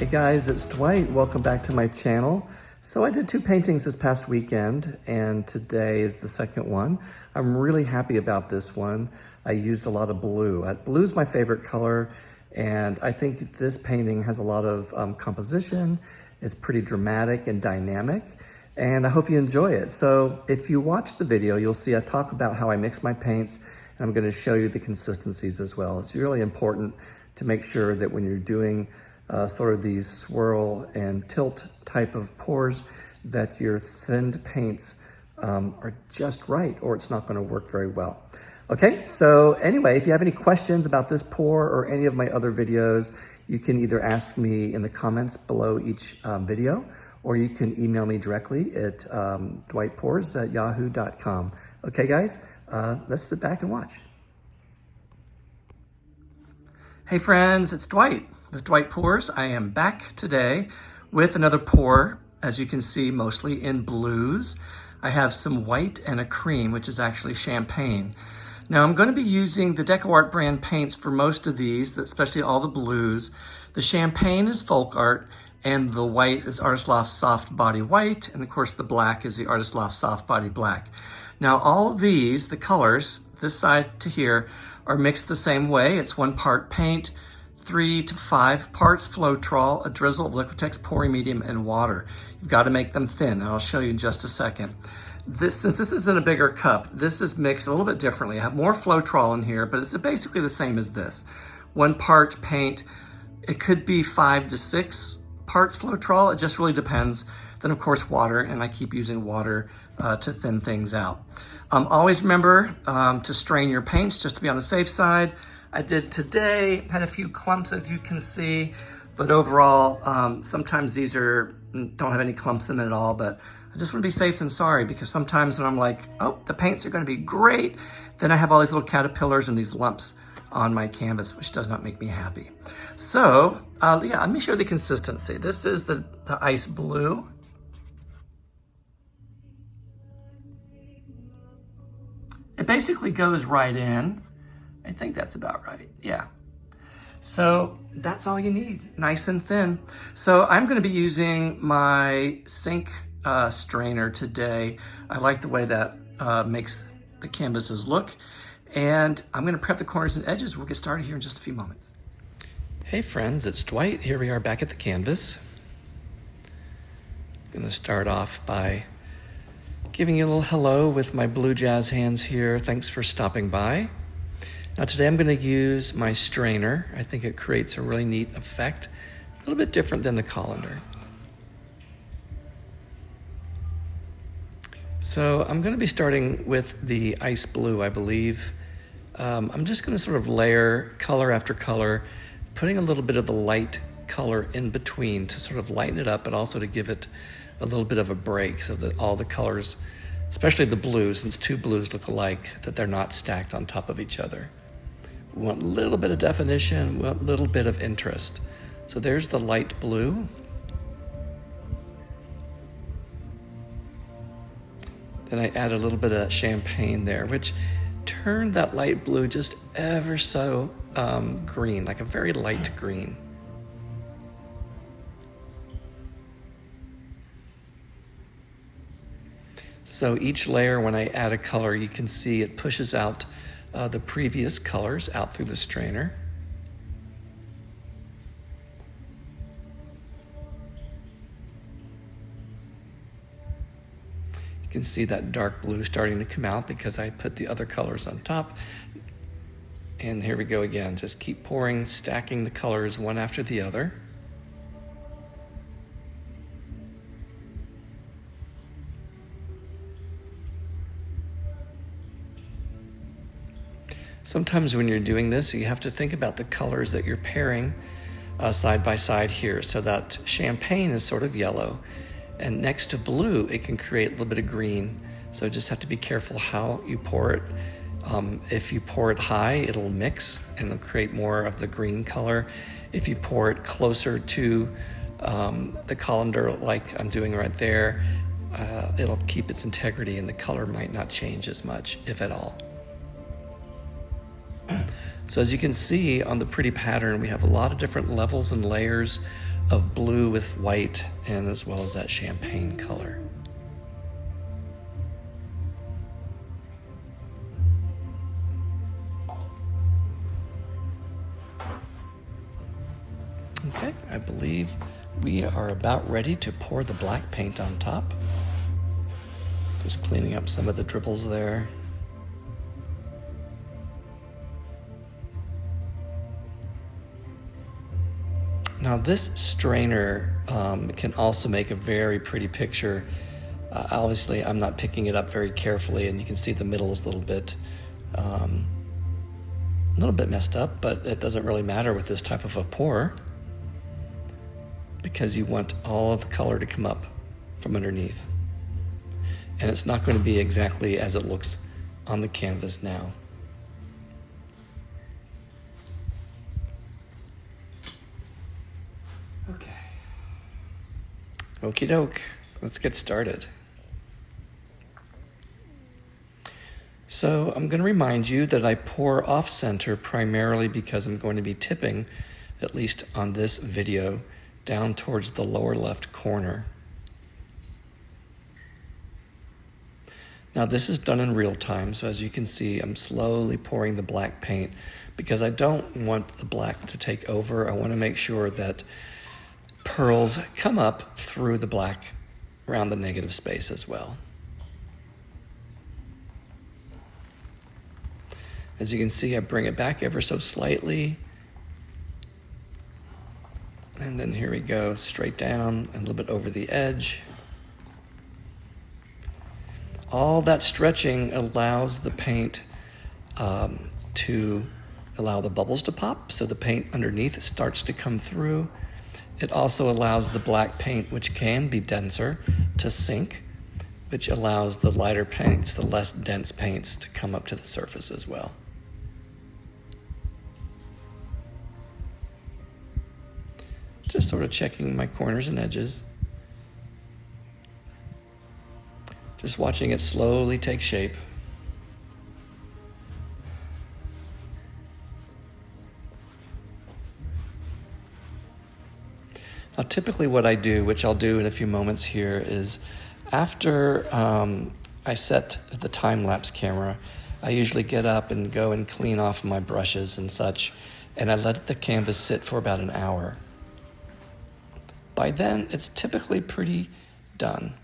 Hey guys, it's Dwight. Welcome back to my channel. So I did 2 paintings this past weekend and today is the second one. I'm really happy about this one. I used a lot of blue. Blue is my favorite color and I think this painting has a lot of composition. It's pretty dramatic and dynamic and I hope you enjoy it. So if you watch the video, you'll see I talk about how I mix my paints and I'm going to show you the consistencies as well. It's really important to make sure that when you're doing sort of these swirl and tilt type of pours, that your thinned paints are just right, or it's not going to work very well. Okay, so anyway, if you have any questions about this pour or any of my other videos, you can either ask me in the comments below each video, or you can email me directly at dwightpours@yahoo.com. Okay guys, let's sit back and watch. Hey friends, it's Dwight with Dwight Pours. I am back today with another pour, as you can see, mostly in blues. I have some white and a cream, which is actually champagne. Now I'm going to be using the DecoArt brand paints for most of these, especially all the blues. The champagne is Folk Art and the white is Artist Loft Soft Body White, and of course the black is the Artist Loft Soft Body Black. Now all of these, the colors, this side to here, are mixed the same way. It's 1 part paint, 3 to 5 parts Floetrol, a drizzle of Liquitex pouring medium, and water. You've got to make them thin, and I'll show you in just a second. Since this is in a bigger cup, this is mixed a little bit differently. I have more Floetrol in here, but it's basically the same as this. 1 part paint, it could be 5 to 6 parts Floetrol. It just really depends. Then of course water, and I keep using water to thin things out. Always remember to strain your paints just to be on the safe side. I did today, had a few clumps as you can see, but overall, sometimes these don't have any clumps in them at all, but I just want to be safe than sorry, because sometimes when I'm like, oh, the paints are going to be great, then I have all these little caterpillars and these lumps on my canvas, which does not make me happy. So yeah, let me show you the consistency. This is the ice blue. It basically goes right in. I think that's about right, yeah. So that's all you need, nice and thin. So I'm gonna be using my sink strainer today. I like the way that makes the canvases look. And I'm gonna prep the corners and edges. We'll get started here in just a few moments. Hey friends, it's Dwight. Here we are back at the canvas. I'm gonna start off by giving you a little hello with my blue jazz hands here. Thanks for stopping by. Now today I'm going to use my strainer. I think it creates a really neat effect, a little bit different than the colander. So I'm going to be starting with the ice blue, I believe. I'm just going to sort of layer color after color, putting a little bit of the light color in between to sort of lighten it up, but also to give it a little bit of a break so that all the colors, especially the blues, since 2 blues look alike, that they're not stacked on top of each other. We want a little bit of definition, we want a little bit of interest. So there's the light blue. Then I add a little bit of champagne there, which turned that light blue just ever so green, like a very light green. So each layer, when I add a color, you can see it pushes out the previous colors out through the strainer. You can see that dark blue starting to come out because I put the other colors on top. And here we go again, just keep pouring, stacking the colors one after the other. Sometimes when you're doing this, you have to think about the colors that you're pairing side by side here. So that champagne is sort of yellow, and next to blue, it can create a little bit of green. So just have to be careful how you pour it. If you pour it high, it'll mix and it'll create more of the green color. If you pour it closer to the colander, like I'm doing right there, it'll keep its integrity and the color might not change as much, if at all. So as you can see on the pretty pattern, we have a lot of different levels and layers of blue with white and as well as that champagne color. Okay, I believe we are about ready to pour the black paint on top. Just cleaning up some of the dribbles there. Now this strainer can also make a very pretty picture. Obviously I'm not picking it up very carefully, and you can see the middle is a little bit messed up, but it doesn't really matter with this type of a pour, because you want all of the color to come up from underneath. And it's not going to be exactly as it looks on the canvas now. Okay. Okie doke, let's get started. So I'm going to remind you that I pour off center primarily because I'm going to be tipping, at least on this video, down towards the lower left corner. Now this is done in real time, so as you can see, I'm slowly pouring the black paint because I don't want the black to take over. I want to make sure that pearls come up through the black around the negative space as well. As you can see, I bring it back ever so slightly. And then here we go, straight down and a little bit over the edge. All that stretching allows the paint to allow the bubbles to pop, so the paint underneath starts to come through. It also allows the black paint, which can be denser, to sink, which allows the lighter paints, the less dense paints, to come up to the surface as well. Just sort of checking my corners and edges. Just watching it slowly take shape. Now typically what I do, which I'll do in a few moments here, is after I set the time-lapse camera, I usually get up and go and clean off my brushes and such, and I let the canvas sit for about an hour. By then, it's typically pretty done.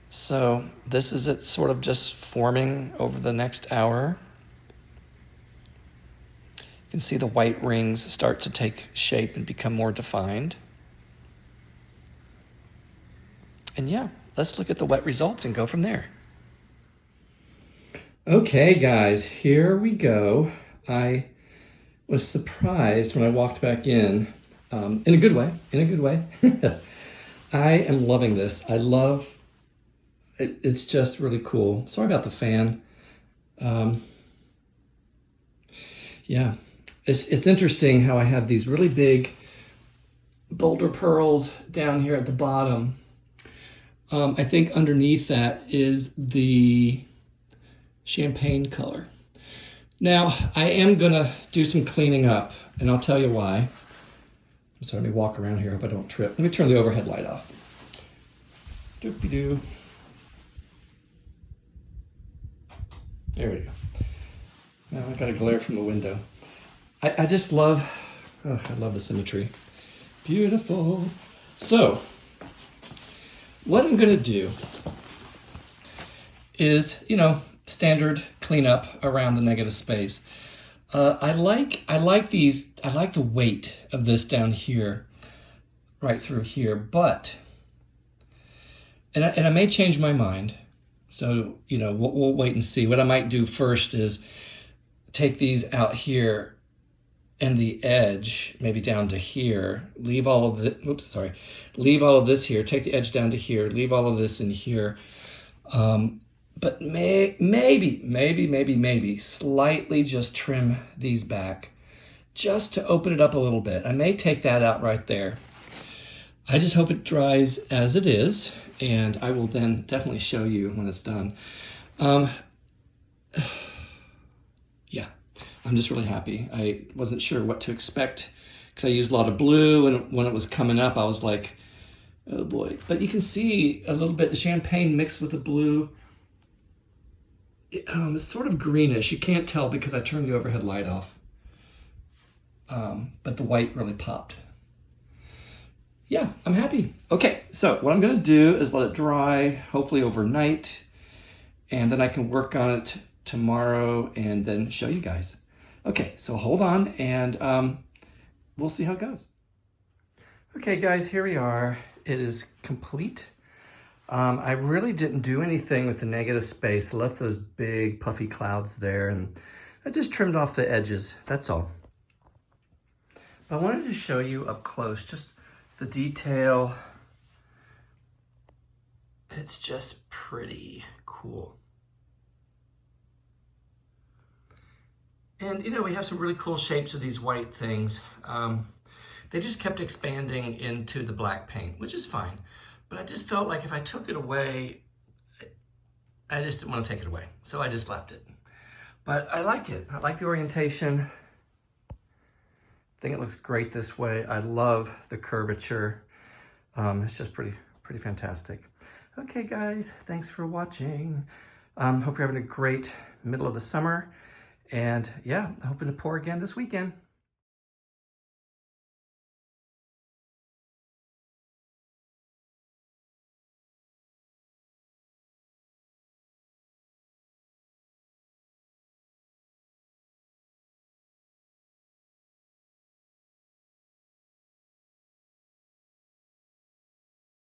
So this is it sort of just forming over the next hour. You can see the white rings start to take shape and become more defined. And yeah, let's look at the wet results and go from there. Okay, guys, here we go. I was surprised when I walked back in a good way, I am loving this. I love it. It's just really cool. Sorry about the fan. Yeah, it's interesting how I have these really big boulder pearls down here at the bottom. I think underneath that is the champagne color. Now, I am gonna do some cleaning up, and I'll tell you why. So let me walk around here, hope I don't trip. Let me turn the overhead light off. Doopy-doo. There we go. Now I got a glare from the window. I just love, I love the symmetry. Beautiful. So, what I'm gonna do is, standard cleanup around the negative space. I like the weight of this down here, right through here, but, and I may change my mind. So, we'll wait and see. What I might do first is take these out here and the edge, maybe down to here, leave all of the, leave all of this here, take the edge down to here, leave all of this in here. But maybe slightly just trim these back just to open it up a little bit. I may take that out right there. I just hope it dries as it is, and I will then definitely show you when it's done. Yeah, I'm just really happy. I wasn't sure what to expect because I used a lot of blue, and when it was coming up, I was like, oh boy. But you can see a little bit the champagne mixed with the blue. It's sort of greenish. You can't tell because I turned the overhead light off. But the white really popped. Yeah, I'm happy. Okay, so what I'm gonna do is let it dry, hopefully overnight, and then I can work on it tomorrow and then show you guys. Okay, so hold on and we'll see how it goes. Okay guys, here we are. It is complete. I really didn't do anything with the negative space. I left those big puffy clouds there and I just trimmed off the edges, that's all. But I wanted to show you up close just the detail. It's just pretty cool. And you know, we have some really cool shapes of these white things. They just kept expanding into the black paint, which is fine. But I just felt like if I took it away, I just didn't want to take it away. So I just left it. But I like it. I like the orientation. I think it looks great this way. I love the curvature. It's just pretty fantastic. Okay guys, thanks for watching. Hope you're having a great middle of the summer. And yeah, hoping to pour again this weekend.